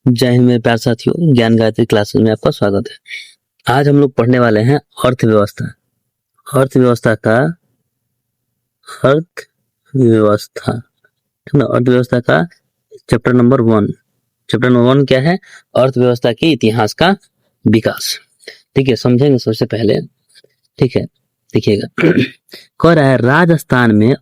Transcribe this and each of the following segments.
जय हिंद मेरे प्यारे साथियों, ज्ञान गायत्री क्लासेस में आपका स्वागत है। आज हम लोग पढ़ने वाले हैं अर्थव्यवस्था। अर्थव्यवस्था का अर्थव्यवस्था ठीक ना, अर्थव्यवस्था का चैप्टर नंबर 1। चैप्टर नंबर 1 क्या है? अर्थव्यवस्था के इतिहास का विकास। ठीक है, समझेंगे सबसे पहले। ठीक है, देखिएगा कह रहा है राजस्थान में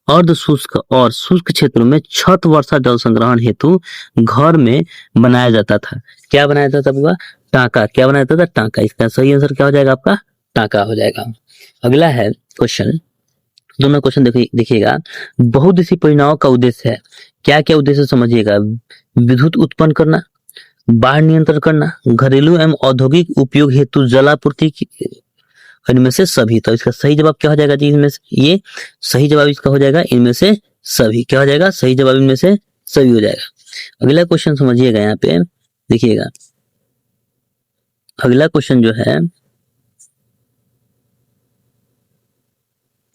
अर्ध शुष्क और शुष्क क्षेत्रों में छत वर्षा जल संग्रहण हेतु घर में बनाया जाता था। क्या बनाया जाता था बाबा? टांका। क्या बनाया जाता था? टांका। इसका सही आंसर क्या हो जाएगा आपका? टांका हो जाएगा। अगला है क्वेश्चन, दोनों क्वेश्चन देखिएगा। बहुउद्देशीय परियोजनाओं का उद्देश्य है। क्या क्या उद्देश्य समझिएगा? विद्युत उत्पन्न करना, बाढ़ नियंत्रण करना, घरेलू एवं औद्योगिक उपयोग हेतु जलापूर्ति, इनमें से सभी। तो इसका सही जवाब क्या हो जाएगा जी? इनमें से ये सही जवाब इसका हो जाएगा इनमें से सभी। क्या हो जाएगा? सही जवाब इनमें से सभी हो जाएगा। अगला क्वेश्चन समझिएगा, यहाँ पे देखिएगा। अगला क्वेश्चन जो है,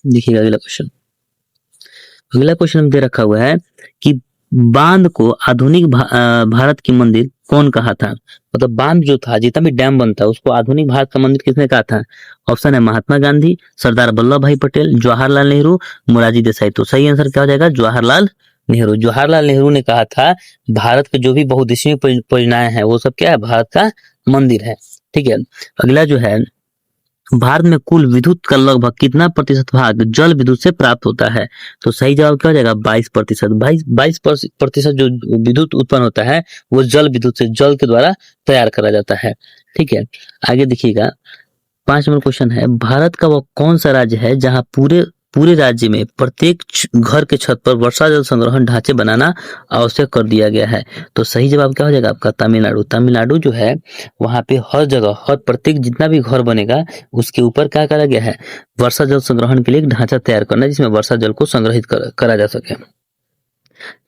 देखिएगा अगला क्वेश्चन दे रखा हुआ है कि बांध को आधुनिक भारत की मंदिर कौन कहा था? मतलब बांध जो था, जितना भी डैम बनता है, उसको आधुनिक भारत का मंदिर किसने कहा था? ऑप्शन है महात्मा गांधी, सरदार वल्लभ भाई पटेल, जवाहरलाल नेहरू, मोरारजी देसाई। तो सही आंसर क्या हो जाएगा? जवाहरलाल नेहरू। जवाहरलाल नेहरू ने कहा था भारत के जो भी बहुउद्देशीय परियोजनाएं हैं वो सब क्या है? भारत का मंदिर है। ठीक है, अगला जो है, भारत में कुल विद्युत का लगभग कितना प्रतिशत भाग जल विद्युत से प्राप्त होता है? तो सही जवाब क्या हो जाएगा? 22%। 22% जो विद्युत उत्पन्न होता है वो जल विद्युत से, जल के द्वारा तैयार करा जाता है। ठीक है, आगे देखिएगा। 5 नंबर क्वेश्चन है, भारत का वो कौन सा राज्य है जहां पूरे पूरे राज्य में प्रत्येक घर के छत पर वर्षा जल संग्रहण ढांचे बनाना आवश्यक कर दिया गया है? तो सही जवाब क्या हो जाएगा आपका? तमिलनाडु। तमिलनाडु जो है वहां पे हर जगह, हर प्रत्येक जितना भी घर बनेगा उसके ऊपर क्या करा गया है? वर्षा जल संग्रहण के लिए एक ढांचा तैयार करना जिसमें वर्षा जल को संग्रहित करा जा सके।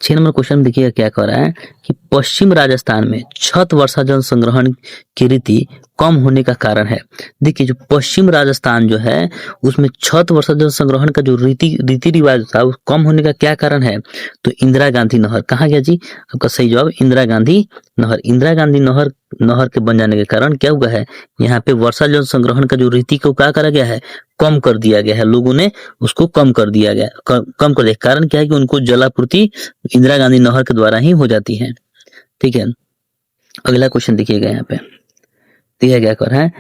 6 नंबर क्वेश्चन देखिएगा क्या कह रहा है कि पश्चिम राजस्थान में छत वर्षा जल संग्रहण की रीति कम होने का कारण है। देखिए, जो पश्चिम राजस्थान जो है उसमें छत वर्षा जल संग्रहण का जो रीति रिवाज था वो कम होने का क्या कारण है? तो इंदिरा गांधी नहर। कहाँ गया जी आपका सही जवाब? इंदिरा गांधी नहर। इंदिरा गांधी नहर के बन जाने के कारण क्या हुआ है? यहाँ पे वर्षा जल संग्रहण का जो रीति को क्या करा गया है? कम कर दिया गया है। लोगों ने उसको कम कर दिया गया, कम कर दिया। कारण क्या है कि उनको जलापूर्ति इंदिरा गांधी नहर के द्वारा ही हो जाती है। ठीक है, अगला क्वेश्चन देखिएगा। यहाँ पे दिया गया कर है,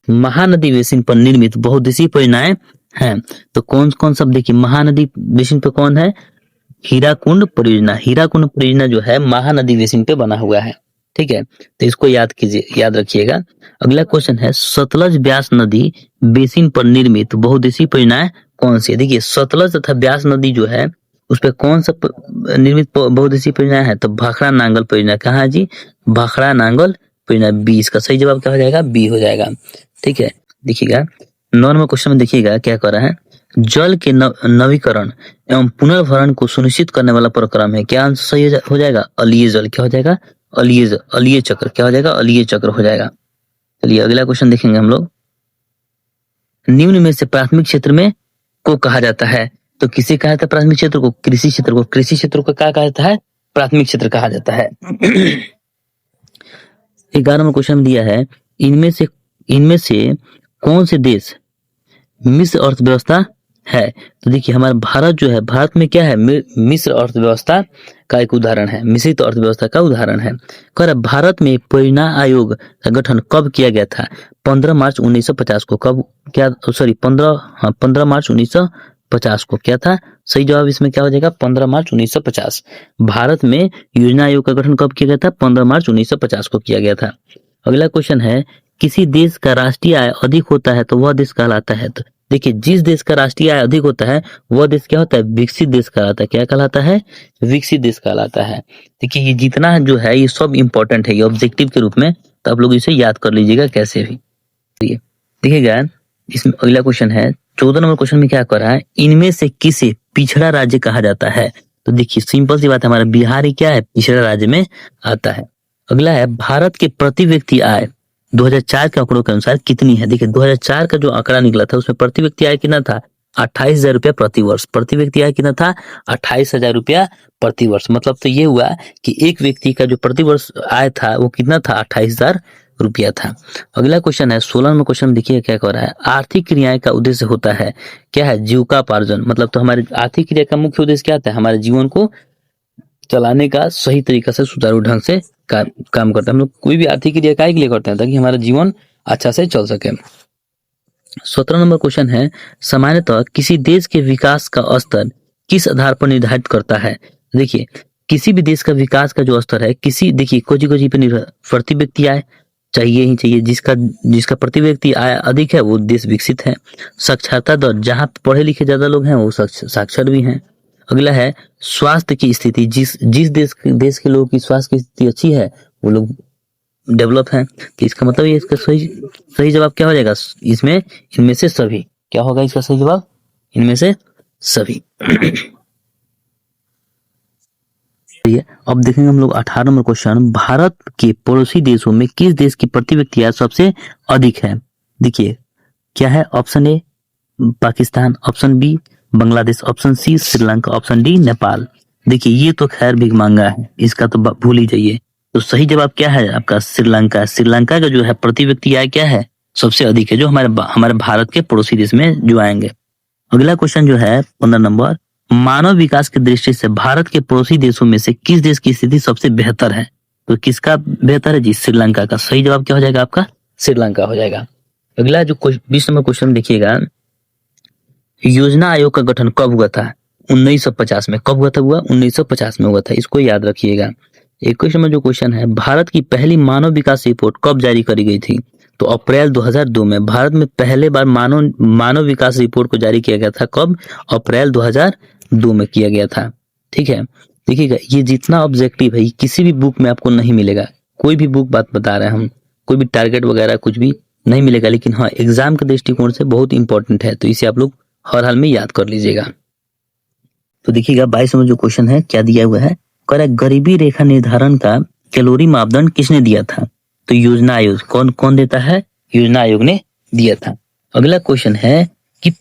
महानदी बेसिन पर निर्मित बहुउद्देशीय परियोजनाएं हैं। तो कौन कौन सब? देखिए, महानदी बेसिन पे कौन है? हीराकुंड परियोजना। हीराकुंड परियोजना जो है महानदी बेसिन पे बना हुआ है। ठीक है, तो इसको याद कीजिए, याद रखिएगा। अगला क्वेश्चन है, सतलज ब्यास नदी बेसिन पर निर्मित बहुउद्देशीय परियोजनाएं कौन सी है? देखिए, सतलज तथा ब्यास नदी जो है उस पर कौन सा निर्मित बहुउद्देशीय परियोजना है? तो भाखड़ा नांगल परियोजना। कहाँ है जी? भाखड़ा नांगल परियोजना। 20 का सही जवाब क्या हो जाएगा? बी हो जाएगा। ठीक है, देखिएगा 9 नंबर क्वेश्चन में देखिएगा क्या कर रहा है, जल के नवीकरण एवं पुनर्भरण को सुनिश्चित करने वाला प्रोग्राम है। क्या आंसर सही हो जाएगा? अलीय जल। क्या हो जाएगा? अलीय चक्र। क्या हो जाएगा? अलीय चक्र हो जाएगा। चलिए अगला क्वेश्चन देखेंगे हम लोग। निम्न में से प्राथमिक क्षेत्र में को कहा जाता है? तो किसे कहा जाता है प्राथमिक क्षेत्र को? कृषि क्षेत्र को। कृषि क्षेत्र को क्या कहा जाता है? प्राथमिक क्षेत्र कहा जाता है। 11वां क्वेश्चन दिया है, इनमें से कौन से देश मिश्र अर्थव्यवस्था है? तो देखिए, हमारा भारत जो है, भारत में क्या है? मिश्र अर्थव्यवस्था का एक उदाहरण है, मिश्रित अर्थव्यवस्था का उदाहरण है। कह भारत में परियोजना आयोग का गठन कब किया गया था? 15 मार्च 1950 को। कब? क्या? सॉरी 15 मार्च 1950 को क्या था? सही जवाब इसमें क्या हो जाएगा? 15 मार्च 1950। भारत में योजना आयोग का गठन कब किया गया था? 15 मार्च 1950 को किया गया था। अगला क्वेश्चन है, किसी देश का राष्ट्रीय आय अधिक होता है तो वह देश कहलाता है? तो देखिए, जिस देश का राष्ट्रीय आय अधिक होता है वह देश क्या होता है? विकसित देश कहलाता है। क्या कहलाता है? विकसित देश कहलाता है। देखिए, ये जितना जो है ये सब इंपॉर्टेंट है, ये ऑब्जेक्टिव के रूप में, तो आप लोग इसे याद कर लीजिएगा कैसे भी। देखिएगा, इसमें अगला क्वेश्चन है 14 नंबर क्वेश्चन में क्या कर रहा है, इनमें से किसे पिछड़ा राज्य कहा जाता है? तो देखिए, सिंपल सी बात है, हमारा बिहार ही क्या है? पिछड़ा राज्य में आता है। अगला है, भारत के प्रति व्यक्ति आय 2004 के आंकड़ों के अनुसार कितनी है? देखिए, 2004 का जो आंकड़ा निकला था उसमें प्रति व्यक्ति आय कितना था? 28,000 रुपया प्रति वर्ष। प्रति व्यक्ति आय कितना था? 28,000 रुपया प्रति वर्ष। मतलब तो ये हुआ कि एक व्यक्ति का जो प्रति वर्ष आय था वो कितना था? 28,000 रुपया था। अगला क्वेश्चन है 16 नंबर क्वेश्चन, देखिए क्या कह रहा है। आर्थिक क्रियाएं का उद्देश्य होता है क्या है? जीविकोपार्जन। मतलब तो हमारे आर्थिक क्रिया का मुख्य उद्देश्य क्या होता है? हमारे जीवन को चलाने का सही तरीका से सुचारू ढंग से काम करता है। हम लोग कोई भी आर्थिक क्रिया काहे के लिए करते हैं? ताकि हमारा जीवन अच्छा से चल सके। 17 नंबर क्वेश्चन है, सामान्यतः किसी देश के विकास का स्तर किस आधार पर निर्धारित करता है? देखिए किसी भी देश का विकास का जो स्तर है किसी, देखिए कोजी पे निर्भर, प्रति व्यक्ति आय चाहिए ही चाहिए। जिसका प्रति व्यक्ति आय अधिक है वो देश विकसित है। साक्षरता दर, जहाँ पढ़े लिखे ज्यादा लोग हैं वो साक्षर भी हैं। अगला है स्वास्थ्य की स्थिति, जिस देश के लोगों की स्वास्थ्य की स्थिति अच्छी है वो लोग डेवलप हैं। तो इसका मतलब ये, इसका सही जवाब क्या हो जाएगा? इसमें इनमें से सभी। क्या होगा इसका सही जवाब? इनमें से सभी। अब देखेंगे हम लोग 18 नंबर क्वेश्चन, भारत के पड़ोसी देशों में किस देश की प्रति व्यक्ति आय सबसे अधिक है? देखिए क्या है? Option A Pakistan, option B Bangladesh, option C Sri Lanka, option D Nepal. देखिए ये तो खैर भीख मांगा है, इसका तो भूल ही जाइए। तो सही जवाब क्या है आपका? श्रीलंका। श्रीलंका का जो है प्रति व्यक्ति आय क्या है? सबसे अधिक है, जो हमारे भारत के पड़ोसी देश में जो आएंगे। अगला क्वेश्चन जो है 15 नंबर, मानव विकास की दृष्टि से भारत के पड़ोसी देशों में से किस देश की स्थिति सबसे बेहतर है? तो किसका बेहतर है जी? श्रीलंका का। सही जवाब क्या हो जाएगा आपका? श्रीलंका हो जाएगा। अगला जो 20 नंबर क्वेश्चन देखिएगा, योजना आयोग का गठन कब हुआ था? 1950 में। कब हुआ था? 1950 में हुआ था, इसको याद रखिएगा। 21 नंबर जो क्वेश्चन है, भारत की पहली मानव विकास रिपोर्ट कब जारी करी गई थी? तो अप्रैल 2002 में भारत में पहले बार मानव विकास रिपोर्ट को जारी किया गया था। कब? अप्रैल 2002 में किया गया था। ठीक है, देखिएगा ये जितना ऑब्जेक्टिव है किसी भी बुक में आपको नहीं मिलेगा। कोई भी बुक बात बता रहे हैं हम, कोई भी टारगेट वगैरह कुछ भी नहीं मिलेगा, लेकिन हाँ एग्जाम के दृष्टिकोण से बहुत इंपॉर्टेंट है, तो इसे आप लोग हर हाल में याद कर लीजिएगा। तो देखिएगा 22 नंबर जो क्वेश्चन है क्या दिया हुआ है? कह रहा है गरीबी रेखा निर्धारण का कैलोरी मापदंड किसने दिया था? तो योजना आयोग। कौन देता है? योजना आयोग ने दिया था। अगला क्वेश्चन है कि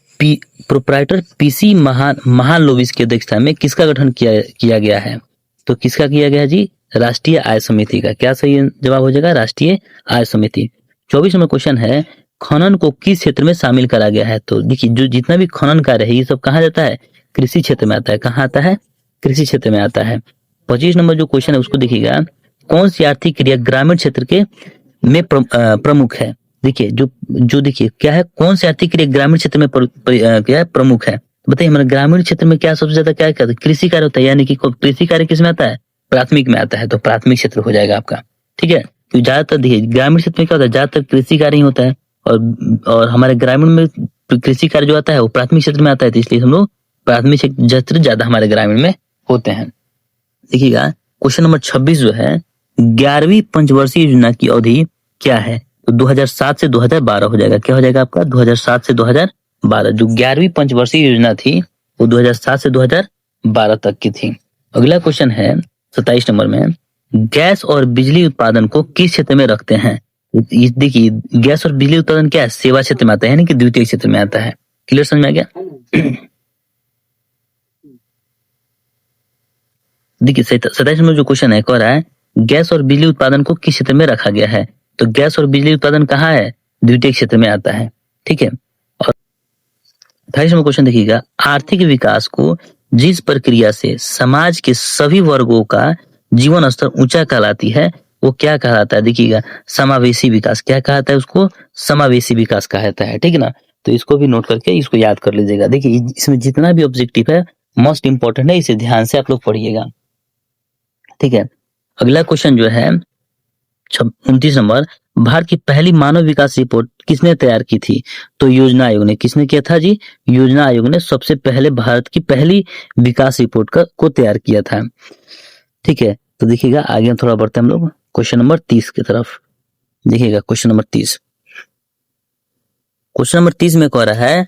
प्रोप्राइटर पीसी महालनोबिस की अध्यक्षता में किसका गठन किया गया है? तो किसका किया गया जी? राष्ट्रीय आय समिति का। क्या सही जवाब हो जाएगा? राष्ट्रीय आय समिति। 24 नंबर क्वेश्चन है, खनन को किस क्षेत्र में शामिल करा गया है? तो देखिए जो जितना भी खनन कार्य है ये सब कहाँ जाता है? कृषि क्षेत्र में आता है। कहाँ आता है? कृषि क्षेत्र में आता है। 25 नंबर जो क्वेश्चन है उसको देखिएगा, कौन सी आर्थिक क्रिया ग्रामीण क्षेत्र के में प्रमुख है? देखिए जो देखिए क्या है, कौन सी आर्थिक क्रिया ग्रामीण क्षेत्र में क्या है? प्रमुख है। बताइए हमारे ग्रामीण क्षेत्र में क्या सबसे ज्यादा क्या करते हैं? कृषि कार्य होता है, यानी कि कृषि कार्य किस में आता है? प्राथमिक में आता है, तो प्राथमिक क्षेत्र हो जाएगा आपका। ठीक है, तो ज्यादातर देखिए ग्रामीण क्षेत्र में क्या होता है? ज्यादातर कृषि कार्य ही होता है, और हमारे ग्रामीण में कृषि कार्य जो आता है वो प्राथमिक क्षेत्र में आता है, तो इसलिए हम लोग प्राथमिक क्षेत्र ज्यादा हमारे ग्रामीण में होते हैं। देखिएगा क्वेश्चन नंबर 26 जो है, 11वीं पंचवर्षीय योजना की अवधि क्या है? तो 2007 से 2012 हो जाएगा। क्या हो जाएगा आपका? 2007 से 2012। जो 11वीं पंचवर्षीय योजना थी वो 2007 से 2012 तक की थी। अगला क्वेश्चन है 27 नंबर में, गैस और बिजली उत्पादन को किस क्षेत्र में रखते हैं? देखिए गैस और बिजली उत्पादन क्या है? सेवा क्षेत्र में आता है, यानी कि द्वितीय क्षेत्र में आता है। क्लियर समझ में आ गया? देखिए 27 नंबर जो क्वेश्चन है कह रहा है गैस और बिजली उत्पादन को किस क्षेत्र में रखा गया है? तो गैस और बिजली उत्पादन कहाँ है? द्वितीय क्षेत्र में आता है। ठीक है, और 28 नंबर क्वेश्चन देखिएगा, आर्थिक विकास को जिस प्रक्रिया से समाज के सभी वर्गों का जीवन स्तर ऊंचा कहलाती है वो क्या कहलाता है? देखिएगा समावेशी विकास। क्या कहता है उसको? समावेशी विकास कहता है। ठीक है ना, तो इसको भी नोट करके इसको याद कर लीजिएगा। देखिए इसमें जितना भी ऑब्जेक्टिव है मोस्ट इंपॉर्टेंट है, इसे ध्यान से आप लोग पढ़िएगा। ठीक है, अगला क्वेश्चन जो है 29 नंबर, भारत की पहली मानव विकास रिपोर्ट किसने तैयार की थी? तो योजना आयोग ने। किसने किया था जी? योजना आयोग ने सबसे पहले भारत की पहली विकास रिपोर्ट को तैयार किया था। ठीक है, तो देखिएगा आगे थोड़ा बढ़ते हैं हम लोग क्वेश्चन नंबर 30 की तरफ। देखिएगा क्वेश्चन नंबर 30। क्वेश्चन नंबर 30 में कह रहा है,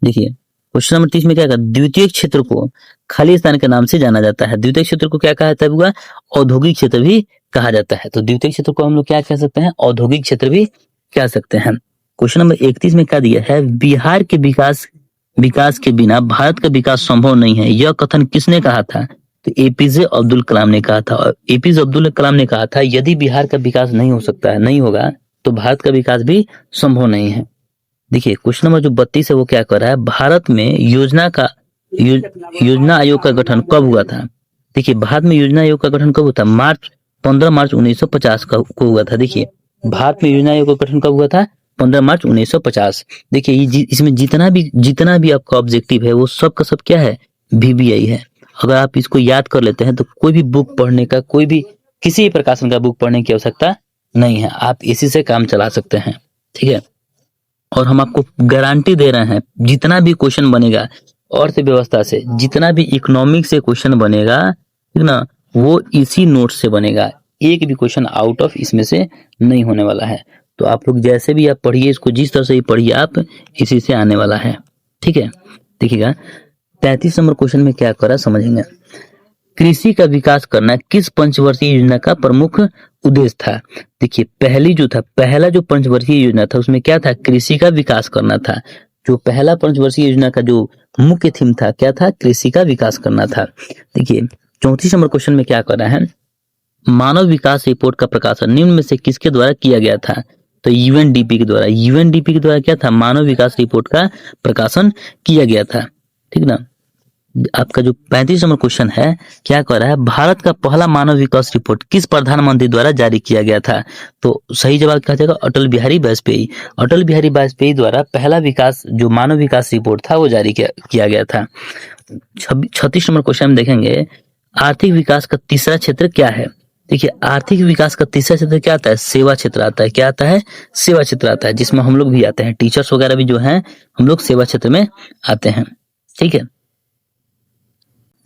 देखिए क्वेश्चन नंबर 30 में क्या कहा? द्वितीय क्षेत्र को खाली स्थान के नाम से जाना जाता है। द्वितीय क्षेत्र को क्या कहा जाता है? औद्योगिक क्षेत्र भी कहा जाता है। तो द्वितीय क्षेत्र को हम लोग क्या कह सकते हैं? औद्योगिक क्षेत्र भी कह सकते हैं। क्वेश्चन नंबर 31 में क्या दिया है? बिहार के विकास विकास के बिना भारत का विकास संभव नहीं है, यह कथन किसने कहा था? तो एपीजे अब्दुल कलाम ने कहा था। और एपीजे अब्दुल कलाम ने कहा था यदि बिहार का विकास नहीं हो सकता है, नहीं होगा, तो भारत का विकास भी संभव नहीं है। देखिए क्वेश्चन नंबर जो 32 है वो क्या कर रहा है, भारत में योजना आयोग का गठन कब हुआ था? देखिए भारत में योजना आयोग का गठन कब हुआ था? 15 मार्च 1950 को हुआ था। देखिए भारत में योजना आयोग का गठन कब हुआ था? 15 मार्च 1950। देखिए इसमें जितना भी आपका ऑब्जेक्टिव है वो सब का सब क्या है? VBI है। अगर आप इसको याद कर लेते हैं तो कोई भी बुक पढ़ने का, कोई भी किसी भी प्रकाशन का बुक पढ़ने की आवश्यकता नहीं है, आप इसी से काम चला सकते हैं। ठीक है, और हम आपको गारंटी दे रहे हैं जितना भी क्वेश्चन बनेगा अर्थव्यवस्था से, जितना भी इकोनॉमिक से क्वेश्चन बनेगा, ठीक ना, वो इसी नोट से बनेगा। एक भी क्वेश्चन आउट ऑफ इसमें से नहीं होने वाला है। तो आप लोग जैसे भी आप पढ़िए इसको, जिस तरह से ही पढ़िए आप, इसी से आने वाला है। ठीक है, देखिएगा 33 नंबर क्वेश्चन में क्या कर रहा है समझेंगे। कृषि का विकास करना किस पंचवर्षीय योजना का प्रमुख उद्देश्य था? देखिए पहला जो पंचवर्षीय योजना था उसमें क्या था? कृषि का विकास करना था। जो पहला पंचवर्षीय योजना का जो मुख्य थीम था क्या था? कृषि का विकास करना था। देखिए 34 नंबर क्वेश्चन में क्या कर रहा है, मानव विकास रिपोर्ट का प्रकाशन निम्न में से किसके द्वारा किया गया था? तो यूएनडीपी के द्वारा। यूएनडीपी के द्वारा क्या था? मानव विकास रिपोर्ट का प्रकाशन किया गया था। ठीक ना। आपका जो 35 नंबर क्वेश्चन है क्या कह रहा है, भारत का पहला मानव विकास रिपोर्ट किस प्रधानमंत्री द्वारा जारी किया गया था? तो सही जवाब क्या जाएगा? अटल बिहारी वाजपेयी। अटल बिहारी वाजपेयी द्वारा पहला विकास जो मानव विकास रिपोर्ट था वो जारी किया गया था। 36 नंबर क्वेश्चन में देखेंगे, आर्थिक विकास का तीसरा क्षेत्र क्या है? देखिए आर्थिक विकास का तीसरा क्षेत्र क्या आता है? सेवा क्षेत्र आता है। क्या आता है? सेवा क्षेत्र आता है, जिसमें हम लोग भी आते हैं, टीचर्स वगैरह भी जो हैं हम लोग सेवा क्षेत्र में आते हैं। ठीक है,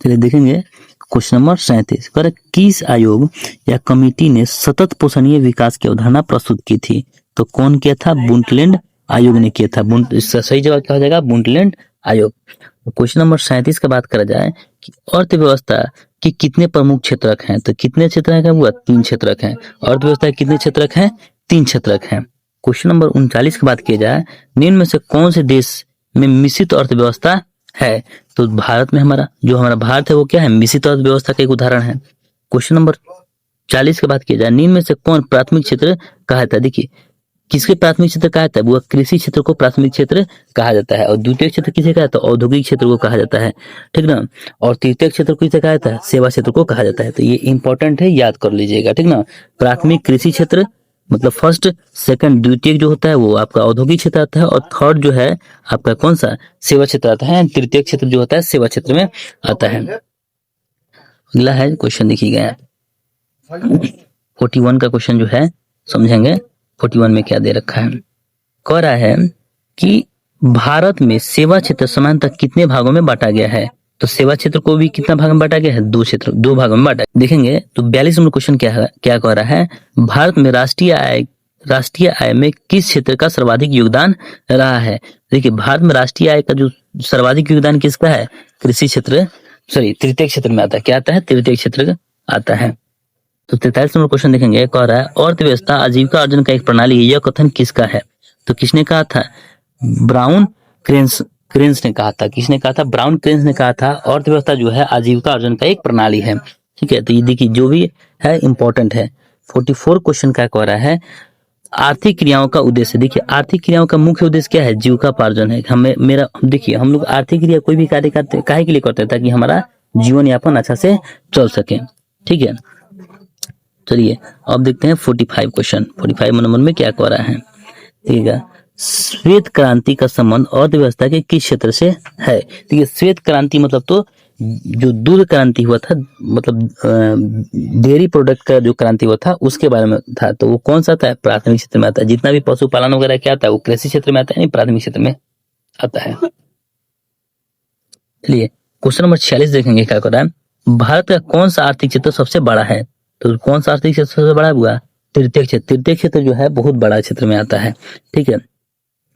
चलिए देखेंगे क्वेश्चन नंबर 37, किस आयोग या कमेटी ने सतत पोषणीय विकास की अवधारणा प्रस्तुत की थी? तो कौन किया था? बुंटलैंड आयोग ने किया था। इसका सही जवाब क्या हो जाएगा? बुंटलैंड आयोग। क्वेश्चन नंबर 37 का बात करा जाए कि अर्थव्यवस्था के कितने प्रमुख क्षेत्रक हैं? तो कितने क्षेत्रक हैं? वो 3 क्षेत्रक हैं। अर्थव्यवस्था के कितने क्षेत्रक हैं? 3 क्षेत्रक हैं। क्वेश्चन नंबर 39 की बात की जाए, निम्न में से कौन से देश में मिश्रित अर्थव्यवस्था है? तो भारत में हमारा भारत है वो क्या है? मिश्रित अर्थव्यवस्था का एक उदाहरण है। क्वेश्चन नंबर 40 की बात की जाए, निम्न में से कौन प्राथमिक क्षेत्र कहा जाता है? देखिए किसके प्राथमिक क्षेत्र कहा जाता है? वो कृषि क्षेत्र को प्राथमिक क्षेत्र कहा जाता है। और द्वितीय क्षेत्र किसे कहा जाता है? औद्योगिक क्षेत्र को कहा जाता है। ठीक ना। और तृतीय क्षेत्र को किसे कहा जाता है? सेवा क्षेत्र को कहा जाता है। तो ये इंपॉर्टेंट है, याद कर लीजिएगा। ठीक ना, प्राथमिक कृषि क्षेत्र मतलब फर्स्ट, सेकंड द्वितीय जो होता है वो आपका औद्योगिक क्षेत्र आता है, और थर्ड जो है आपका कौन सा? सेवा क्षेत्र आता है। तृतीय क्षेत्र जो होता है सेवा क्षेत्र में आता है। अगला है क्वेश्चन देखिएगा 41 का क्वेश्चन जो है समझेंगे। 41 में क्या दे रखा है, कह रहा है कि भारत में सेवा क्षेत्र समानतः कितने भागों में बांटा गया है? तो सेवा क्षेत्र को भी कितना भाग में बांटा गया है? 2 भागों में बांटा। देखेंगे तो 42 नंबर क्वेश्चन क्या कह रहा है, भारत में राष्ट्रीय आय में किस क्षेत्र का सर्वाधिक योगदान रहा है? देखिए भारत में राष्ट्रीय आय का जो सर्वाधिक योगदान किसका है? कृषि क्षेत्र, तृतीय क्षेत्र में आता है। क्या आता है? तृतीय क्षेत्र आता है। तो 43 नंबर क्वेश्चन देखेंगे, कह रहा है अर्थव्यवस्था आजीविका अर्जन का एक प्रणाली है, यह कथन किसका है? तो किसने कहा था? ब्राउन क्रेन्स ने कहा था। किसने कहा था? ब्राउन क्रेन्स ने कहा था अर्थव्यवस्था जो है आजीविका अर्जन का एक प्रणाली है। ठीक है, तो ये देखिए जो भी है इंपॉर्टेंट है। 44 क्वेश्चन क्या कह रहा है, आर्थिक क्रियाओं का उद्देश्य। देखिए आर्थिक क्रियाओं का मुख्य उद्देश्य क्या है? जीविकोपार्जन है। देखिए हम लोग आर्थिक क्रिया कोई भी कार्य करते काहे के लिए करते हैं? ताकि हमारा जीवन यापन अच्छा से चल सके। ठीक है, चलिए अब देखते हैं 45 क्वेश्चन। 45 नंबर में क्या कह रहा है, ठीक है, श्वेत क्रांति का संबंध अर्थव्यवस्था के किस क्षेत्र से है? देखिए श्वेत क्रांति मतलब तो जो दूध क्रांति हुआ था, मतलब डेयरी प्रोडक्ट का जो क्रांति हुआ था उसके बारे में था। तो वो कौन सा था? प्राथमिक क्षेत्र में आता है। जितना भी पशुपालन वगैरह क्या आता है वो कृषि क्षेत्र में आता है, नहीं प्राथमिक क्षेत्र में आता है। चलिए क्वेश्चन नंबर 46 देखेंगे क्या कर रहा है, भारत का कौन सा आर्थिक क्षेत्र सबसे बड़ा है? तो कौन सा आर्थिक क्षेत्र सबसे बड़ा हुआ? तृतीय क्षेत्र। तृतीय क्षेत्र जो है बहुत बड़ा क्षेत्र में आता है। ठीक है,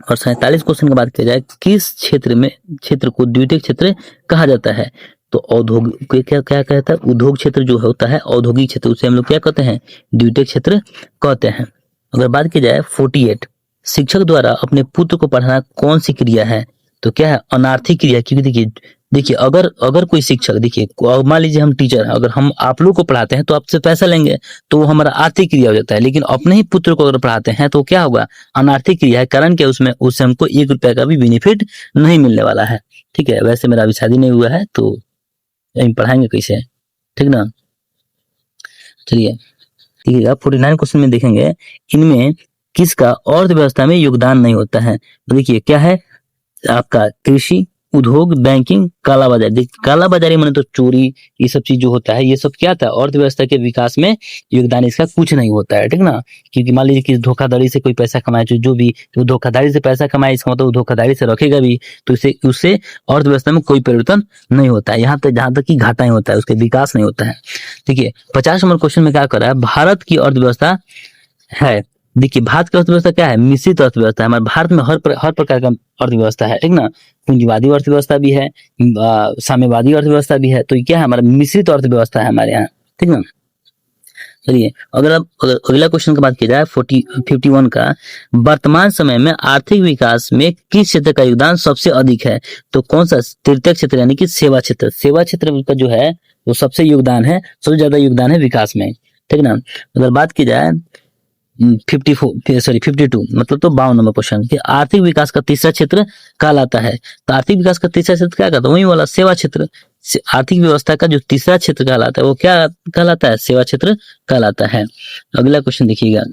और 47 क्वेश्चन की बात की जाए, किस क्षेत्र को द्वितीय क्षेत्र कहा जाता है? तो औद्योगिक क्या कहता है? उद्योग क्षेत्र जो होता है औद्योगिक क्षेत्र, उसे हम लोग क्या कहते हैं? द्वितीय क्षेत्र कहते हैं। अगर बात की जाए 48, शिक्षक द्वारा अपने पुत्र को पढ़ाना कौन सी क्रिया है? तो क्या है अनार्थिक क्रिया, क्योंकि देखिए अगर कोई शिक्षक, देखिए मान लीजिए हम टीचर हैं, अगर हम आप लोग को पढ़ाते हैं तो आपसे पैसा लेंगे तो वो हमारा आर्थिक क्रिया हो जाता है, लेकिन अपने ही पुत्र को अगर पढ़ाते हैं तो क्या होगा, अनार्थिक क्रिया है। कारण क्या, उसमें उससे हमको 1 रुपया का भी बेनिफिट नहीं मिलने वाला है। ठीक है, वैसे मेरा अभी शादी नहीं हुआ है तो हम पढ़ाएंगे कैसे, ठीक ना। चलिए ठीक है, 49 क्वेश्चन में देखेंगे, इनमें किसका अर्थव्यवस्था में योगदान नहीं होता है। तो देखिए क्या है आपका, कृषि, उद्योग, बैंकिंग, काला बाजारी। देखिए काला बाजारी माने तो चोरी, ये सब चीज जो होता है, ये सब क्या था, अर्थव्यवस्था के विकास में योगदान इसका कुछ नहीं होता है, ठीक ना। क्योंकि मान लीजिए कि धोखाधड़ी से कोई पैसा कमाए, जो भी तो धोखाधड़ी से पैसा कमाए, इसका मतलब वो धोखाधड़ी से रखेगा भी, तो इससे उससे अर्थव्यवस्था में कोई परिवर्तन नहीं होता है। यहाँ तक जहां तक कि घाटा ही होता है, उसके विकास नहीं होता है। देखिए 50 नंबर क्वेश्चन में क्या कर रहा है, भारत की अर्थव्यवस्था है। देखिए भारत की अर्थव्यवस्था क्या है, मिश्रित अर्थव्यवस्था है। हमारे भारत में हर प्रकार का अर्थव्यवस्था है, ठीक ना। पूंजीवादी अर्थव्यवस्था भी है, साम्यवादी अर्थव्यवस्था भी है, तो ये क्या है, हमारा मिश्रित अर्थव्यवस्था है हमारे यहाँ, ठीक ना। चलिए अगर अगला क्वेश्चन की बात की जाए 51 का, वर्तमान समय में आर्थिक विकास में किस क्षेत्र का योगदान सबसे अधिक है। तो कौन सा, तृतीय क्षेत्र यानी कि सेवा क्षेत्र। सेवा क्षेत्र का जो है वो सबसे योगदान है, सबसे ज्यादा योगदान है विकास में, ठीक ना। अगर बात की जाए 52 मतलब तो 52 नंबर क्वेश्चन कि आर्थिक विकास का तीसरा क्षेत्र कहलाता है। तो आर्थिक विकास का तीसरा क्षेत्र क्या कहता है, वही वाला सेवा क्षेत्र। आर्थिक व्यवस्था का जो तीसरा क्षेत्र कहलाता है वो क्या कहलाता है, सेवा क्षेत्र कहलाता है। अगला क्वेश्चन देखिएगा,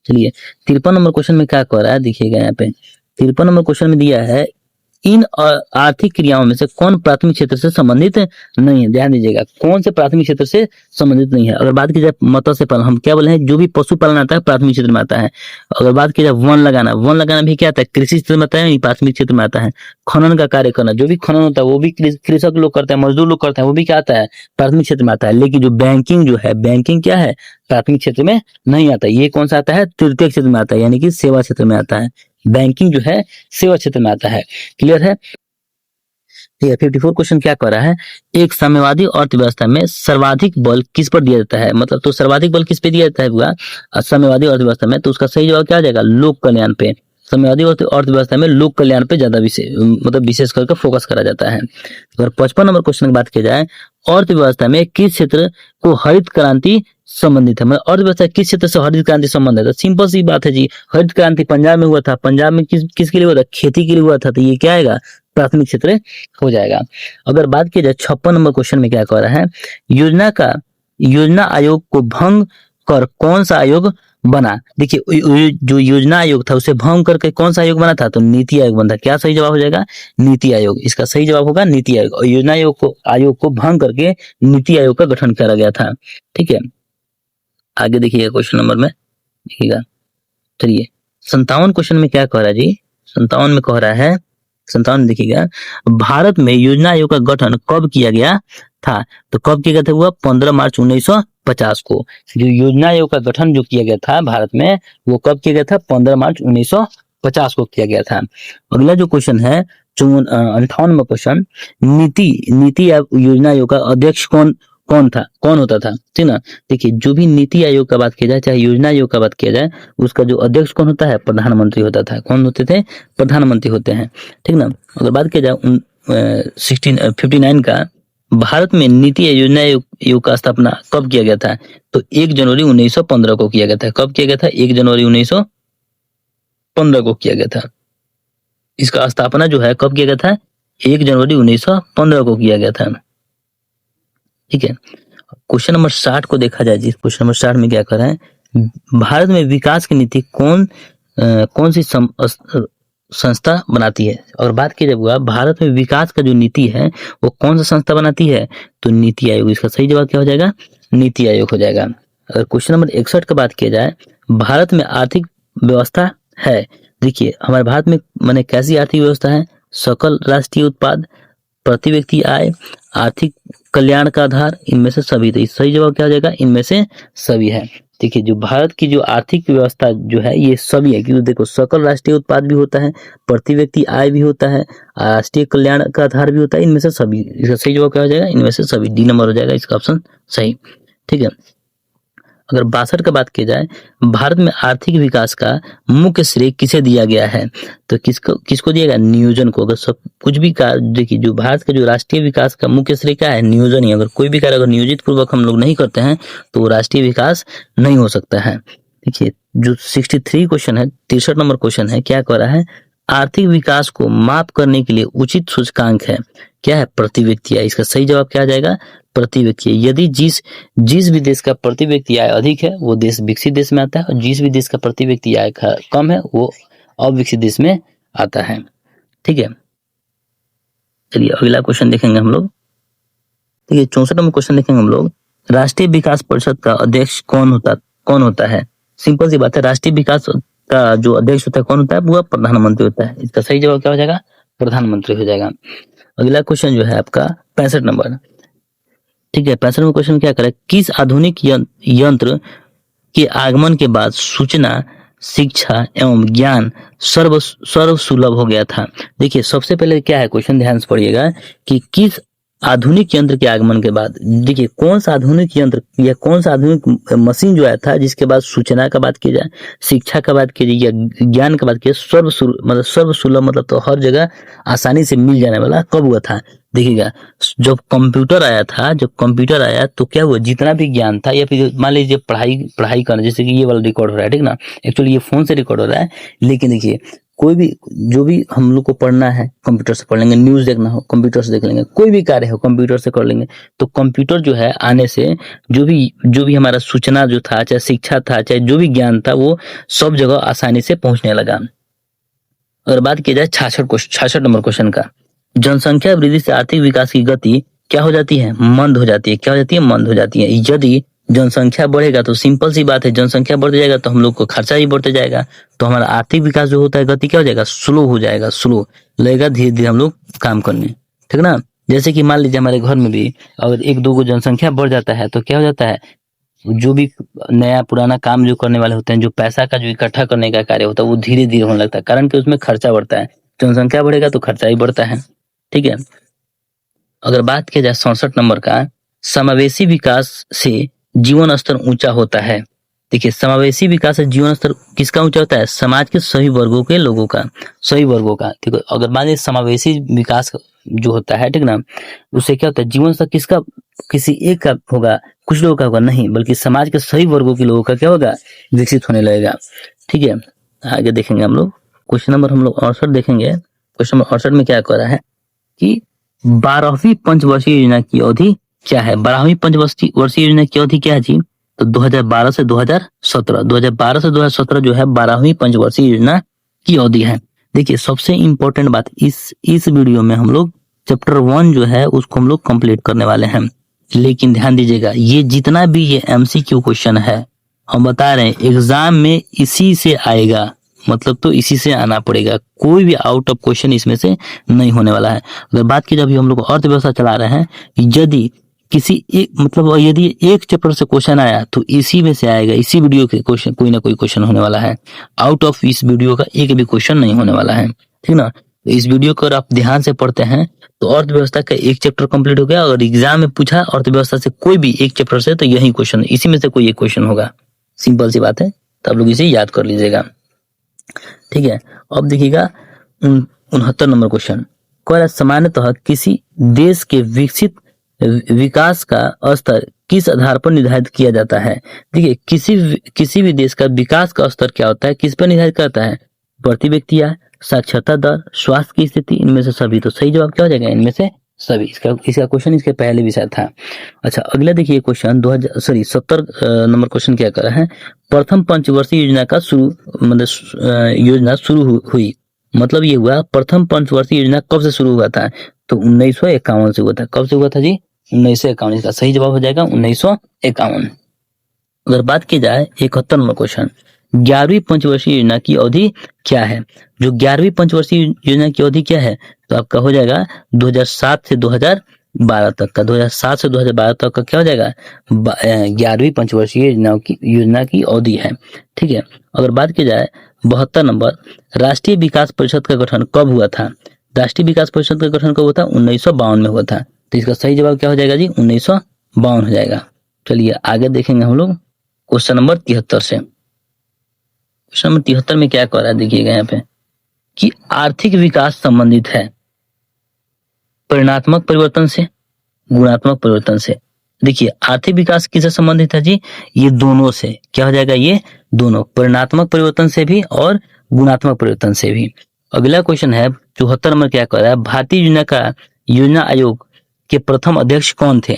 चलिए 53 नंबर क्वेश्चन में क्या कह रहा है, देखिएगा यहाँ पे 53 नंबर क्वेश्चन में दिया है, इन आर्थिक क्रियाओं में से कौन प्राथमिक क्षेत्र से संबंधित नहीं है। ध्यान दीजिएगा, कौन से प्राथमिक क्षेत्र से संबंधित नहीं है। अगर बात की जाए मत्स्य पालन, हम क्या बोले हैं, जो भी पशु पालन आता है प्राथमिक क्षेत्र में आता है। अगर बात की जाए वन लगाना भी क्या आता है, कृषि क्षेत्र में आता है, प्राथमिक क्षेत्र में आता है। खनन का कार्य करना, जो भी खनन होता है वो भी कृषक लोग करते हैं, मजदूर लोग करते हैं, वो भी क्या आता है, प्राथमिक क्षेत्र में आता है। लेकिन जो बैंकिंग जो है, बैंकिंग क्या है, प्राथमिक क्षेत्र में नहीं आता। ये कौन सा आता है, तृतीय क्षेत्र में आता है, यानी कि सेवा क्षेत्र में आता है। बैंकिंग जो है सेवा क्षेत्र में आता है। क्लियर है। ठीक है, 54 क्वेश्चन क्या कर रहा है, एक साम्यवादी अर्थव्यवस्था में सर्वाधिक बल किस पर दिया जाता है। मतलब तो सर्वाधिक बल किस पे दिया जाता है हुआ साम्यवादी अर्थव्यवस्था में, तो उसका सही जवाब क्या आ जाएगा, लोक कल्याण पे। साम्यवादी अर्थव्यवस्था में लोक कल्याण पे ज्यादा विशेष करके फोकस करा जाता है। अगर 55 नंबर क्वेश्चन की बात की जाए, अर्थव्यवस्था में किस क्षेत्र को हरित क्रांति संबंधित है। मतलब अर्थव्यवस्था किस क्षेत्र से हरित क्रांति संबंधित है, तो सिंपल सी बात है जी, हरित क्रांति पंजाब में हुआ था। पंजाब में किसके लिए हुआ था, खेती के लिए हुआ था, तो ये क्या आएगा, प्राथमिक क्षेत्र हो जाएगा। अगर बात की जाए 56 नंबर क्वेश्चन में क्या कह रहा है, योजना आयोग को भंग कर कौन सा आयोग बना। देखिए जो योजना आयोग था उसे भंग करके कौन सा आयोग बना था, तो नीति आयोग बना था। क्या सही जवाब हो जाएगा, नीति आयोग। इसका सही जवाब होगा नीति आयोग। और योजना आयोग को भंग करके नीति आयोग का गठन करा गया था। ठीक है, आगे देखिएगा क्वेश्चन नंबर में देखिएगा, चलिए 57 क्वेश्चन में क्या कह रहा है जी, 57 में कह रहा है, 57 देखिएगा, भारत में योजना आयोग का गठन कब किया गया था। तो कब किया गया था, हुआ 15 मार्च 1950 को। जो योजना आयोग का गठन जो किया गया था भारत में, वो कब किया गया था, 15 मार्च 1950 को किया गया था। अगला जो क्वेश्चन है 58 नंबर क्वेश्चन, नीति योजना आयोग का अध्यक्ष कौन होता था, ठीक ना। देखिए जो भी नीति आयोग का बात किया जाए, चाहे योजना आयोग का बात किया जाए, उसका जो अध्यक्ष कौन होता है, प्रधानमंत्री होता था। कौन होते थे, प्रधानमंत्री होते हैं, ठीक ना। अगर बात किया जाए 59 का, भारत में नीति योजना आयोग का स्थापना कब किया गया था, तो 1 जनवरी 1915 को किया गया था। कब किया गया था, 1 जनवरी 1915 को किया गया था। इसका स्थापना जो है कब किया गया था, 1 जनवरी 1915 को किया गया था। ठीक है, क्वेश्चन नंबर 60 को देखा जाए जी, क्वेश्चन नंबर 60 में क्या कर रहा है, भारत में विकास की नीति कौन सी संस्था बनाती है। और बात की जाए भारत में विकास का जो नीति है वो कौन सा संस्था बनाती है, तो नीति आयोग। इसका सही जवाब क्या हो जाएगा, नीति आयोग हो जाएगा। अगर क्वेश्चन नंबर 61 की बात की जाए, भारत में आर्थिक व्यवस्था है। देखिए हमारे भारत में माने कैसी आर्थिक व्यवस्था है, सकल राष्ट्रीय उत्पाद, प्रति व्यक्ति आय, आर्थिक कल्याण का आधार, इनमें से सभी। तो सही जवाब क्या हो जाएगा, इनमें से सभी है। देखिए जो भारत की जो आर्थिक व्यवस्था जो है ये सभी है, क्योंकि देखो सकल राष्ट्रीय उत्पाद भी होता है, प्रति व्यक्ति आय भी होता है, राष्ट्रीय कल्याण का आधार भी होता है, इनमें से सभी। इसका सही जवाब क्या हो जाएगा, इनमें से सभी, डी नंबर हो जाएगा इसका ऑप्शन सही। ठीक है, अगर 62 का बात की जाए, भारत में आर्थिक विकास का मुख्य श्रेय किसे दिया गया है, तो किसको किसको दिया गया, नियोजन को। अगर सब कुछ भी कार्य देखिए, जो भारत का जो राष्ट्रीय विकास का मुख्य श्रेय क्या है, नियोजन ही। अगर कोई भी कार्य अगर नियोजित पूर्वक हम लोग नहीं करते हैं तो वो राष्ट्रीय विकास नहीं हो सकता है। देखिए जो 63 क्वेश्चन है, 63 नंबर क्वेश्चन है, क्या कह रहा है, आर्थिक विकास को माप करने के लिए उचित सूचकांक है, क्या है, प्रति व्यक्ति आय। इसका सही जवाब क्या आ जाएगा, प्रति व्यक्ति आय। यदि जिस जिस भी देश का प्रति व्यक्ति आय अधिक है वो देश विकसित देश में आता है, और जिस भी देश का प्रति व्यक्ति आय कम है वो अविकसित देश में आता है। ठीक है, चलिए अगला क्वेश्चन देखेंगे हम लोग। ठीक है, 64 नंबर क्वेश्चन देखेंगे हम लोग। राष्ट्रीय विकास परिषद का अध्यक्ष कौन होता है। सिंपल सी बात है, राष्ट्रीय विकास का जो अध्यक्ष होता है कौन होता है, वो प्रधानमंत्री होता है। इसका सही जवाब क्या हो जाएगा, प्रधानमंत्री हो जाएगा। अगला क्वेश्चन जो है आपका 65 नंबर। ठीक है, 65 नंबर क्वेश्चन क्या करे, किस आधुनिक यंत्र के आगमन के बाद सूचना, शिक्षा एवं ज्ञान सर्व सुलभ हो गया था। देखिए सबसे पहले क्या है, क्वेश्चन ध्यान से पढ़िएगा कि किस आधुनिक यंत्र के आगमन के बाद, देखिए कौन सा आधुनिक यंत्र या कौन सा आधुनिक मशीन जो आया था जिसके बाद सूचना का बात की जाए, शिक्षा का बात की जाए या ज्ञान का बात की जाए, सर्व सुलभ मतलब तो हर जगह आसानी से मिल जाने वाला कब हुआ था। देखिएगा जब कंप्यूटर आया था, जब कंप्यूटर आया तो क्या हुआ, जितना भी ज्ञान था या फिर मान लीजिए पढ़ाई करना, जैसे कि ये वाला रिकॉर्ड हो रहा है, ठीक ना, एक्चुअली ये फोन से रिकॉर्ड हो रहा है, लेकिन देखिए कोई भी जो भी हम लोग को पढ़ना है कंप्यूटर से पढ़ लेंगे, न्यूज देखना हो कंप्यूटर से देख लेंगे, कोई भी कार्य हो कंप्यूटर से कर लेंगे। तो कंप्यूटर जो है आने से जो भी हमारा सूचना जो था, चाहे शिक्षा था, चाहे जो भी ज्ञान था, वो सब जगह आसानी से पहुंचने लगा। अगर बात की जाए 66 नंबर क्वेश्चन का, जनसंख्या वृद्धि से आर्थिक विकास की गति क्या हो जाती है, मंद हो जाती है। क्या हो जाती है, मंद हो जाती है। यदि जनसंख्या बढ़ेगा तो सिंपल सी बात है, जनसंख्या बढ़ते जाएगा तो हम लोग को खर्चा भी बढ़ते जाएगा, तो हमारा आर्थिक विकास जो होता है गति क्या हो जाएगा, स्लो हो जाएगा, स्लो लगेगा, धीरे धीरे हम लोग काम करने, ठीक ना। जैसे कि मान लीजिए हमारे घर में भी अगर 1-2 को जनसंख्या बढ़ जाता है तो क्या हो जाता है, जो भी नया पुराना काम जो करने वाले होते हैं, जो पैसा का जो इकट्ठा करने का कार्य होता है वो धीरे धीरे होने लगता है, कारण कि उसमें खर्चा बढ़ता है। जनसंख्या बढ़ेगा तो खर्चा ही बढ़ता है। ठीक है, अगर बात की जाए 67 नंबर का, समावेशी विकास से जीवन स्तर ऊंचा होता है। देखिए समावेशी विकास से जीवन स्तर किसका ऊंचा होता है, समाज के सभी वर्गों के लोगों का, सभी वर्गों का। ठीक है, अगर मान लीजिए समावेशी विकास जो होता है, ठीक ना, उससे क्या होता है, जीवन स्तर किसका, किसी एक का होगा, कुछ लोगों का होगा नहीं, बल्कि समाज के सभी वर्गों के लोगों का क्या होगा, विकसित होने लगेगा। ठीक है, आगे देखेंगे हम लोग क्वेश्चन नंबर हम लोग 68 देखेंगे। क्वेश्चन नंबर 68 में क्या कह रहा है कि 12वीं पंचवर्षीय योजना की अवधि क्या है। 12वीं पंचवर्षीय योजना की अवधि क्या है जी, तो 2012 से 2017 जो है 12वीं पंचवर्षीय योजना की अवधि है। देखिए सबसे इंपॉर्टेंट बात, इस वीडियो में हम लोग चैप्टर 1 जो है उसको हम लोग कंप्लीट करने वाले हैं, लेकिन ध्यान दीजिएगा ये जितना भी ये MCQ क्वेश्चन है हम बता रहे हैं एग्जाम में इसी से आएगा, मतलब तो इसी से आना पड़ेगा, कोई भी आउट ऑफ क्वेश्चन इसमें से नहीं होने वाला है। अगर बात की जब हम लोग अर्थव्यवस्था चला रहे हैं, यदि किसी एक मतलब यदि एक चैप्टर से क्वेश्चन आया तो इसी में से आएगा, इसी वीडियो के क्वेश्चन कोई ना कोई क्वेश्चन होने वाला है, आउट ऑफ इस वीडियो का एक भी क्वेश्चन नहीं होने वाला है, ठीक ना। तो इस वीडियो को अगर आप ध्यान से पढ़ते हैं तो अर्थव्यवस्था का एक चैप्टर कंप्लीट हो गया। अगर एग्जाम में पूछा अर्थव्यवस्था से कोई भी एक चैप्टर से, तो यही क्वेश्चन, इसी में से कोई एक क्वेश्चन होगा, सिंपल सी बात है, तो आप लोग इसे याद कर लीजिएगा। ठीक है, अब देखिएगा 69 नंबर क्वेश्चन, सामान्यतः किसी देश के विकसित विकास का स्तर किस आधार पर निर्धारित किया जाता है। देखिए किसी भी देश का विकास का स्तर क्या होता है, किस पर निर्धारित करता है, प्रति व्यक्ति आय, साक्षरता दर, स्वास्थ्य की स्थिति, इनमें से सभी। तो सही जवाब क्या हो जाएगा, इनमें से सभी। इसका क्वेश्चन इसके पहले विषय था। अच्छा अगला देखिए क्वेश्चन 70 नंबर क्वेश्चन क्या कर रहा है, प्रथम पंचवर्षीय योजना का योजना शुरू हुई, मतलब ये हुआ प्रथम पंचवर्षीय योजना कब से शुरू हुआ था, तो 1951 से हुआ था। कब से हुआ था जी, 1951। इसका सही जवाब हो जाएगा 1951। अगर बात की जाए 71 नंबर क्वेश्चन, 11वीं पंचवर्षीय योजना की अवधि क्या है। जो 11वीं पंचवर्षीय योजना की अवधि क्या है, तो आपका हो जाएगा 2007 से 2012 तक का, 2007 से 2012 तक का क्या हो जाएगा, 11वीं पंचवर्षीय योजना की अवधि है। ठीक है, अगर बात की जाए 72 नंबर, राष्ट्रीय विकास परिषद का गठन कब हुआ था। राष्ट्रीय विकास परिषद का गठन कब हुआ था, 1952 में हुआ था। तो इसका सही जवाब क्या हो जाएगा जी, 1952 हो जाएगा। चलिए आगे देखेंगे हम लोग क्वेश्चन नंबर 73 से। क्वेश्चन नंबर 73 में क्या कह रहा है देखिएगा यहाँ पे कि आर्थिक विकास संबंधित है परिणात्मक परिवर्तन से, गुणात्मक परिवर्तन से। देखिए आर्थिक विकास किससे संबंधित है जी, ये दोनों से। क्या हो जाएगा, ये दोनों, परिणात्मक परिवर्तन से भी और गुणात्मक परिवर्तन से भी। अगला क्वेश्चन है 74 में क्या कर रहा है, भारतीय योजना आयोग के प्रथम अध्यक्ष कौन थे।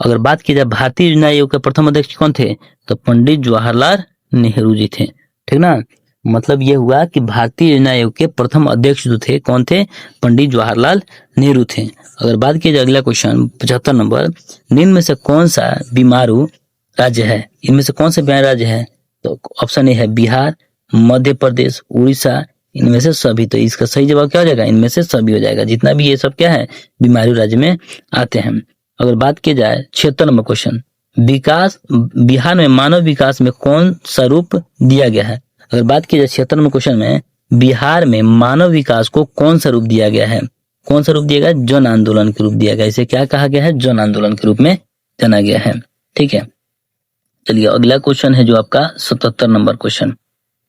अगर बात की जाए भारतीय योजना आयोग के प्रथम अध्यक्ष कौन थे, तो पंडित जवाहरलाल नेहरू जी थे। ठीक ना, मतलब ये हुआ कि भारतीय योजना आयोग के प्रथम अध्यक्ष जो थे कौन थे, पंडित जवाहरलाल नेहरू थे। अगर बात की जाए अगला क्वेश्चन 75 नंबर, निम्न में से कौन सा बीमारू राज्य है, इनमें से कौन सा बीमारू राज्य है, तो ऑप्शन ए है बिहार, मध्य प्रदेश, उड़ीसा, इनमें से सभी। तो इसका सही जवाब क्या हो जाएगा, इनमें से सभी हो जाएगा। जितना भी ये सब क्या है बीमारू राज्य में आते हैं। अगर बात की जाए 76 नंबर क्वेश्चन, विकास बिहार में मानव विकास में कौन सा रूप दिया गया है। अगर बात की जाए 76 नंबर क्वेश्चन में, बिहार में मानव विकास को कौन सा रूप दिया गया है, कौन सा रूप दिया गया, जन आंदोलन के रूप दिया गया। इसे क्या कहा गया है, जन आंदोलन के रूप में जाना गया है। ठीक है, चलिए अगला क्वेश्चन है जो आपका 77 नंबर क्वेश्चन।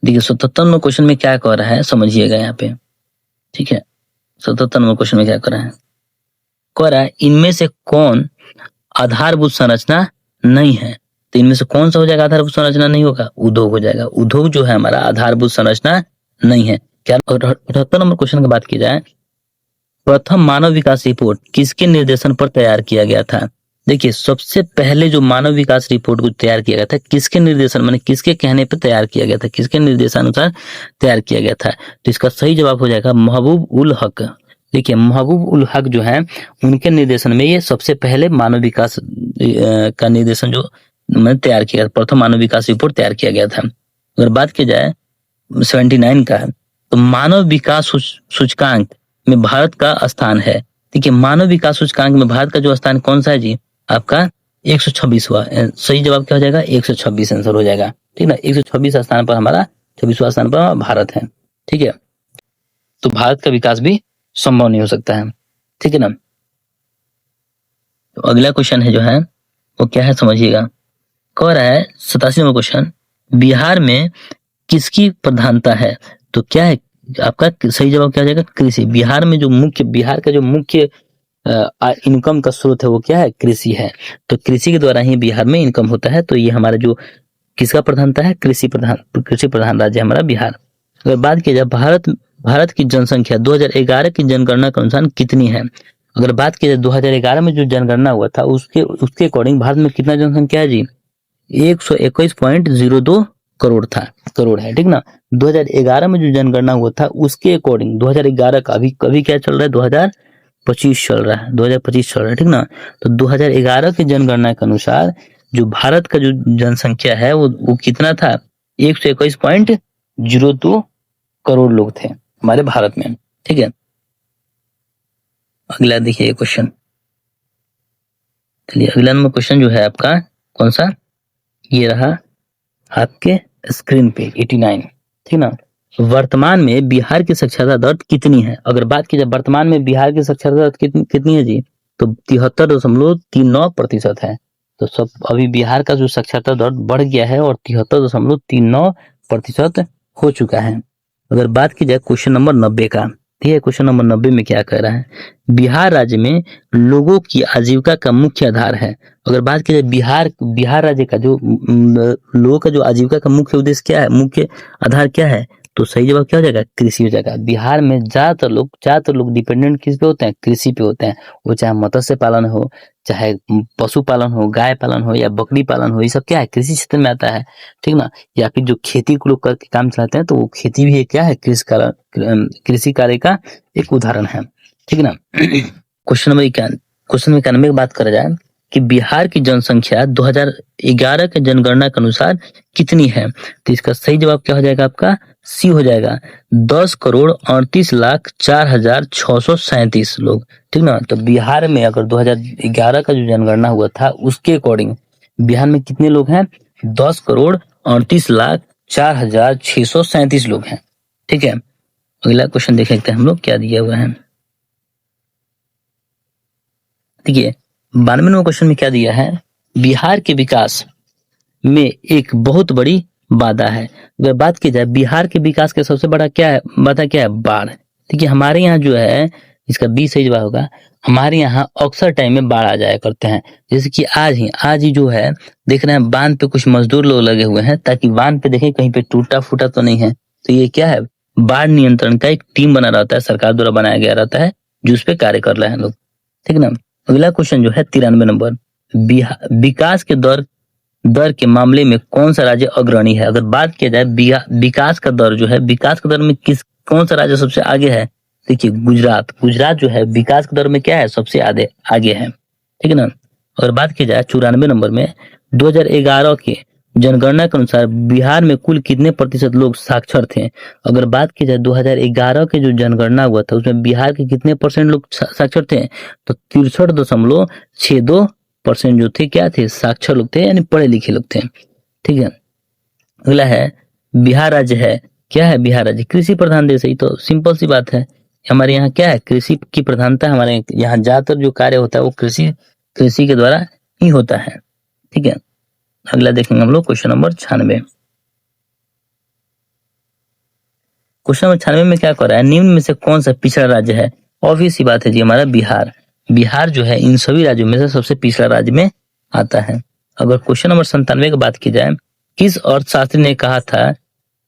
देखिए 77 नंबर क्वेश्चन में क्या कह रहा है समझिएगा यहाँ पे। ठीक है, 77 नंबर क्वेश्चन में क्या कह रहा है, कह रहा है इनमें से कौन आधारभूत संरचना नहीं है। तो इनमें से कौन सा हो जाएगा आधारभूत संरचना नहीं होगा, उद्योग हो जाएगा। उद्योग जो है हमारा आधारभूत संरचना नहीं है। क्या 78 नंबर क्वेश्चन की बात की जाए, प्रथम मानव विकास रिपोर्ट किसके निर्देशन पर तैयार किया गया था। देखिए सबसे पहले जो मानव विकास रिपोर्ट को तैयार किया गया था किसके निर्देशन, माने किसके कहने पर तैयार किया गया था, किसके निर्देशानुसार तैयार किया गया था। तो इसका सही जवाब हो जाएगा महबूब उल हक। देखिए महबूब उल हक जो है उनके निर्देशन में ये सबसे पहले मानव विकास का निर्देशन जो मैंने तैयार किया, प्रथम मानव विकास रिपोर्ट तैयार किया गया था। अगर बात की जाए 79 का, तो मानव विकास सूचकांक में भारत का स्थान है। देखिए मानव विकास सूचकांक में भारत का जो स्थान कौन सा है जी, आपका 126वां। सही जवाब क्या हो जाएगा, 126 आंसर हो जाएगा। ठीक ना, 126 स्थान पर हमारा, 26वां स्थान पर हमारा भारत है। ठीक है, तो भारत का विकास भी संभव नहीं हो सकता है। ठीक है ना, तो अगला क्वेश्चन है जो है वो क्या है समझिएगा, कह रहा है 87 नंबर क्वेश्चन, बिहार में किसकी प्रधानता है। तो क्या है आपका सही जवाब क्या हो जाएगा, कृषि। बिहार में जो मुख्य, बिहार का जो मुख्य इनकम का स्रोत है वो क्या है, कृषि है। तो कृषि के द्वारा ही बिहार में इनकम होता है। तो ये हमारा जो किसका प्रधानता है, कृषि प्रधान राज्य हमारा बिहार। अगर बात की जाए भारत की जनसंख्या 2011 की जनगणना के अनुसार कितनी है। अगर बात की जाए 2011 में जो जनगणना हुआ था उसके अकॉर्डिंग भारत में कितना जनसंख्या है जी, 121.02 करोड़ है। ठीक ना, 2011 में जो जनगणना हुआ था उसके अकॉर्डिंग 2011 का अभी क्या चल रहा है, 2025 चल रहा है, 2025 चल रहा है। ठीक ना, तो 2011 की जनगणना के अनुसार जो भारत का जो जनसंख्या है वो कितना था, 121.02 करोड़ लोग थे हमारे भारत में। ठीक है, अगला देखिए क्वेश्चन। चलिए अगला नंबर क्वेश्चन जो है आपका कौन सा, ये रहा आपके स्क्रीन पे 89। ठीक ना, वर्तमान में बिहार की साक्षरता दर कितनी है। अगर बात की जाए वर्तमान में बिहार की साक्षरता दर कितनी है जी, तो 73.39% है। तो सब अभी बिहार का जो साक्षरता दर बढ़ गया है और 73.39% हो चुका है। अगर बात की जाए क्वेश्चन नंबर 90 का, ठीक है, क्वेश्चन नंबर 90 में क्या कह रहा है, बिहार राज्य में लोगों की आजीविका का मुख्य आधार है। अगर बात की जाए बिहार राज्य का जो लोगों का जो आजीविका का मुख्य उद्देश्य क्या है, मुख्य आधार क्या है, तो सही जवाब क्या हो जाएगा, कृषि हो जाएगा। बिहार में ज्यादातर लोग डिपेंडेंट किस पे होते हैं, कृषि पे होते हैं। वो चाहे मत्स्य पालन हो, चाहे पशु पालन हो, गाय पालन हो या बकरी पालन हो, ये सब क्या है कृषि क्षेत्र में आता है। ठीक ना, या फिर जो खेती को लोग करके काम चलाते हैं तो वो खेती भी क्या है, कृषि कार्य का एक उदाहरण है। ठीक ना, क्वेश्चन नंबर 91 की बात करा जाए कि बिहार की जनसंख्या 2011 के जनगणना के अनुसार कितनी है, तो इसका सही जवाब क्या हो जाएगा, आपका सी हो जाएगा, 10,38,04,637 लोग। ठीक ना, तो बिहार में अगर 2011 का जो जनगणना हुआ था उसके अकॉर्डिंग बिहार में कितने लोग हैं, 10,38,04,637 लोग हैं। ठीक है, अगला क्वेश्चन देख लेते हैं हम लोग क्या दिया हुआ है। देखिए 92वें क्वेश्चन में क्या दिया है, बिहार के विकास में एक बहुत बड़ी बाधा है। अगर बात की जाए बिहार के विकास का सबसे बड़ा क्या है, बाधा क्या है, बाढ़। देखिए हमारे यहाँ जो है, इसका बी सही जवाब होगा, हमारे यहाँ अक्सर टाइम में बाढ़ आ जाया करते हैं। जैसे कि आज ही जो है देख रहे हैं बांध पे कुछ मजदूर लोग लगे हुए हैं, ताकि बांध पे देखें कहीं पे टूटा फूटा तो नहीं है। तो ये क्या है, बाढ़ नियंत्रण का एक टीम बना रहता है, सरकार द्वारा बनाया गया रहता है, जो उस पे कार्य कर रहे हैं लोग, ठीक ना। अगला क्वेश्चन जो है 93 नंबर, विकास के दर के मामले में कौन सा राज्य अग्रणी है। अगर बात किया जाए विकास का दर जो है, विकास के दर में कौन सा राज्य सबसे आगे है। देखिए गुजरात जो है विकास के दर में क्या है, सबसे आगे है, ठीक है ना। अगर बात की जाए 94 नंबर में, 2011 के जनगणना के अनुसार बिहार में कुल कितने प्रतिशत लोग साक्षर थे। अगर बात की जाए 2011 के जो जनगणना हुआ था उसमें बिहार के कितने परसेंट लोग साक्षर थे, तो 63.62% जो थे क्या थे, साक्षर लोग थे, यानी पढ़े लिखे लोग थे, ठीक है। अगला है बिहार राज्य है, क्या है बिहार राज्य, कृषि प्रधान देश है। ये तो सिंपल सी बात है, हमारे यहाँ क्या है, कृषि की प्रधानता, हमारे यहाँ ज्यादातर जो कार्य होता है वो कृषि के द्वारा ही होता है, ठीक है। अगला देखेंगे हम लोग क्वेश्चन नंबर 96। क्वेश्चन नंबर 96 में क्या कर रहा है, निम्न में से कौन सा पिछड़ा राज्य है। ऑब्वियस सी बात है जी, हमारा बिहार जो है इन सभी राज्यों में से सबसे पिछड़ा राज्य में आता है। अगर क्वेश्चन नंबर 97 की बात की जाए, किस अर्थशास्त्री ने कहा था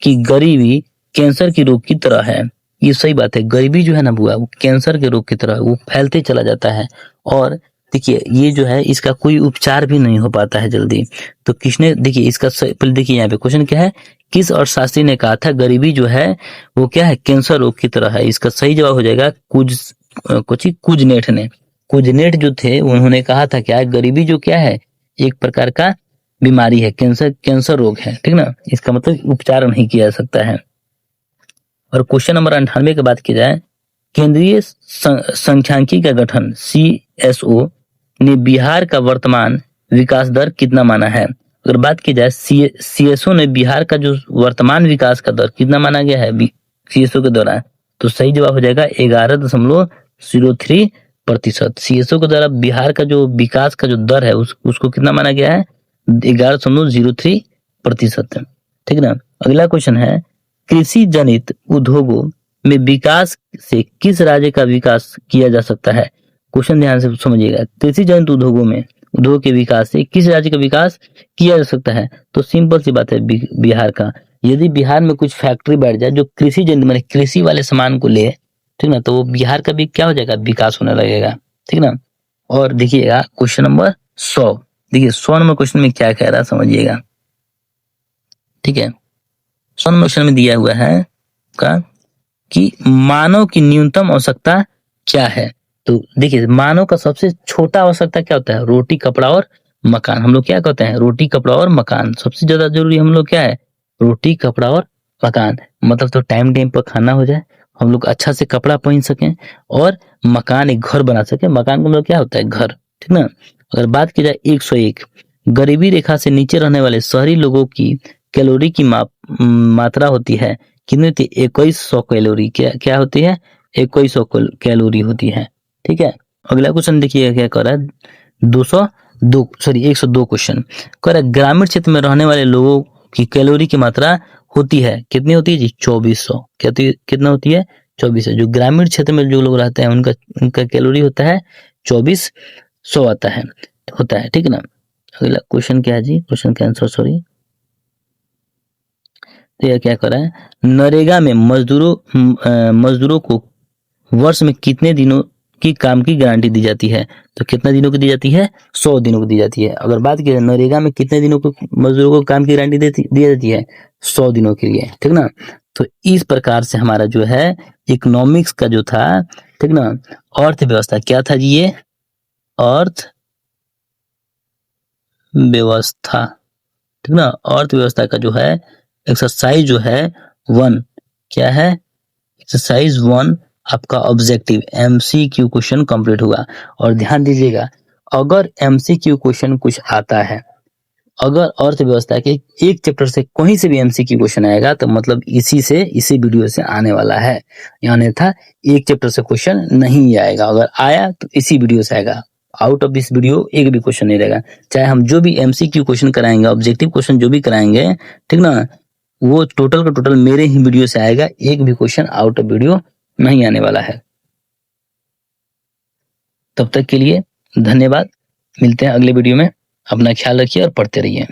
कि गरीबी कैंसर की रोग की तरह है। ये सही बात है, गरीबी जो है ना बुआ, वो कैंसर के रोग की तरह वो फैलते चला जाता है, और देखिए ये जो है इसका कोई उपचार भी नहीं हो पाता है जल्दी। तो किसने, देखिए इसका पहले देखिए यहाँ पे क्वेश्चन क्या है, किस अर्थशास्त्री ने कहा था गरीबी जो है वो क्या है, कैंसर रोग की तरह है। इसका सही जवाब हो जाएगा कुजनेट जो थे उन्होंने कहा था क्या, गरीबी जो क्या है एक प्रकार का बीमारी है, कैंसर रोग है, ठीक ना। इसका मतलब उपचार नहीं किया जा सकता है। और क्वेश्चन नंबर 98 की बात की जाए, केंद्रीय सांख्यिकी का गठन CSO ने बिहार का वर्तमान विकास दर कितना माना है। अगर बात की जाए CSO ने बिहार का जो वर्तमान विकास का दर कितना माना गया है CSO के दौरान, तो सही जवाब हो जाएगा 11.03%। CSO के द्वारा बिहार का जो विकास का जो दर है उसको कितना माना गया है, 11.03%, ठीक ना। अगला क्वेश्चन है, कृषि जनित उद्योगों में विकास से किस राज्य का विकास किया जा सकता है। क्वेश्चन ध्यान से समझिएगा, कृषि जनित उद्योग के विकास से किस राज्य का विकास किया जा सकता है, तो सिंपल सी बात है बिहार का। यदि बिहार में कुछ फैक्ट्री बैठ जाए जो कृषि जनित माने कृषि वाले सामान को ले, ठीक ना, तो वो बिहार का भी क्या हो जाएगा, विकास होने लगेगा, ठीक ना। और देखिएगा क्वेश्चन नंबर 100, देखिए 100 नंबर क्वेश्चन में क्या कह रहा है समझिएगा, ठीक है। 100 नंबर क्वेश्चन में दिया हुआ है का कि मानव की न्यूनतम आवश्यकता क्या है। तो देखिए मानव का सबसे छोटा आवश्यकता क्या होता है, रोटी कपड़ा और मकान। हम लोग क्या कहते हैं, रोटी कपड़ा और मकान। सबसे ज्यादा जरूरी हम लोग क्या है, रोटी कपड़ा और मकान। मतलब तो टाइम पर खाना हो जाए, हम लोग अच्छा से कपड़ा पहन सकें, और मकान एक घर बना सके। मकान का मतलब क्या होता है, घर, ठीक ना। अगर बात की जाए 101, गरीबी रेखा से नीचे रहने वाले शहरी लोगों की कैलोरी की मात्रा होती है कितनी होती है, 2100 कैलोरी। क्या होती है, 2100 कैलोरी होती है, ठीक है। अगला क्वेश्चन देखिए क्या कर रहा है, 102 क्वेश्चन कह रहा है, ग्रामीण क्षेत्र में रहने वाले लोगों की कैलोरी की मात्रा होती है कितनी होती है जी, 2400। कितना होती है, 2400। जो ग्रामीण क्षेत्र में जो लोग रहते हैं उनका कैलोरी होता है 2400 होता है, ठीक है ना। अगला क्वेश्चन क्या है जी, क्वेश्चन का आंसर सॉरी, तो यह क्या कर रहा है, नरेगा में मजदूरों को वर्ष में कितने दिनों की काम की गारंटी दी जाती है। तो कितना दिनों की दी जाती है, 100 दिनों की दी जाती है। अगर बात की जाए नरेगा में कितने दिनों को मजदूरों को काम की गारंटी दी जाती है, 100 दिनों के लिए, ठीक ना। तो इस प्रकार से हमारा जो है इकोनॉमिक्स का जो था, ठीक ना, अर्थव्यवस्था क्या था जी, ये अर्थव्यवस्था, ठीक ना। अर्थव्यवस्था का जो है एक्सरसाइज जो है 1, क्या है, एक्सरसाइज 1 आपका ऑब्जेक्टिव MCQ क्वेश्चन कंप्लीट हुआ। और ध्यान दीजिएगा, अगर MCQ क्वेश्चन कुछ आता है, अगर अर्थव्यवस्था के एक चैप्टर से कहीं से भी MCQ क्वेश्चन आएगा, तो मतलब इसी वीडियो से आने वाला है, यानी था एक चैप्टर से क्वेश्चन नहीं आएगा। अगर आया तो इसी वीडियो से आएगा। आउट ऑफ दिस वीडियो एक भी क्वेश्चन नहीं रहेगा। चाहे हम जो भी एमसीक्यू क्वेश्चन कराएंगे, ऑब्जेक्टिव क्वेश्चन जो भी कराएंगे, ठीक ना, वो टोटल का टोटल मेरे ही वीडियो से आएगा, एक भी क्वेश्चन आउट ऑफ वीडियो नहीं आने वाला है। तब तक के लिए धन्यवाद, मिलते हैं अगले वीडियो में। अपना ख्याल रखिए और पढ़ते रहिए।